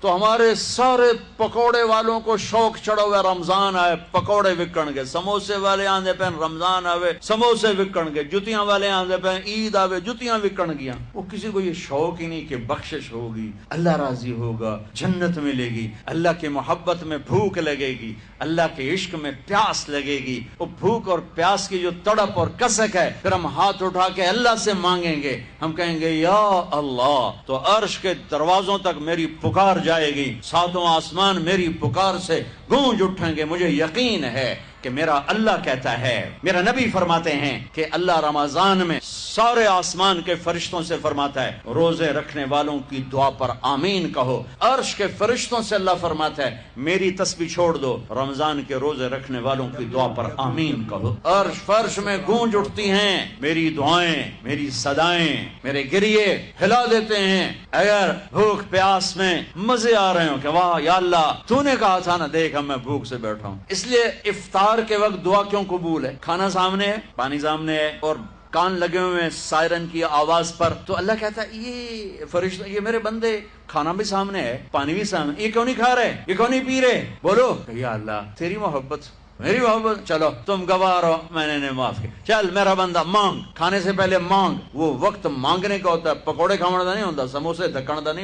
تو ہمارے سارے پکوڑے والوں کو شوق چڑھا ہوا رمضان آئے پکوڑے وکن گے، سموسے والے آندے پہ رمضان آوے سموسے وکن گے، جتیاں والے آندے پہ عید آوے جتیاں وکن گیا۔ وہ کسی کو یہ شوق ہی نہیں کہ بخشش ہوگی، اللہ راضی ہوگا، جنت ملے گی، اللہ کی محبت میں بھوک لگے گی، اللہ کے عشق میں پیاس لگے گی۔ وہ بھوک اور پیاس کی جو تڑپ اور کسک ہے، پھر ہم ہاتھ اٹھا کے اللہ سے مانگیں گے، ہم کہیں گے یا اللہ، تو عرش کے دروازوں تک میری پکار جائے گی، ساتوں آسمان میری پکار سے گونج اٹھیں گے۔ مجھے یقین ہے کہ میرا اللہ کہتا ہے، میرا نبی فرماتے ہیں کہ اللہ رمضان میں سارے آسمان کے فرشتوں سے فرماتا ہے روزے رکھنے والوں کی دعا پر آمین کہو۔ عرش کے فرشتوں سے اللہ فرماتا ہے میری تسبیح چھوڑ دو، رمضان کے روزے رکھنے والوں کی دعا پر آمین کہو۔ عرش فرش میں گونج اٹھتی ہیں میری دعائیں، میری صدائیں، میرے گریے ہلا دیتے ہیں۔ اگر بھوک پیاس میں مزے آ رہے ہوں کہ واہ یا اللہ تو نے کہا تھا نا، دیکھ میں بھوک سے بیٹھا ہوں۔ اس لیے افطار کے وقت دعا کیوں قبول ہے؟ کھانا سامنے ہے، پانی سامنے ہے، اور کان لگے ہوئے ہیں سائرن کی آواز پر، تو اللہ کہتا ہے یہ فرشتہ، یہ میرے بندے، کھانا بھی سامنے ہے، پانی بھی سامنے، یہ کیوں نہیں کھا رہے، یہ کیوں نہیں پی رہے؟ بولو یا اللہ تیری محبت، میری محبت، چلو تم گواہ رہو، میں نے معاف کیا، چل میرا بندہ مانگ، کھانے سے پہلے مانگ۔ وہ وقت مانگنے کا ہوتا ہے، پکوڑے کھانے کا نہیں ہوتا، سموسے دکن کا نہیں ہوتا۔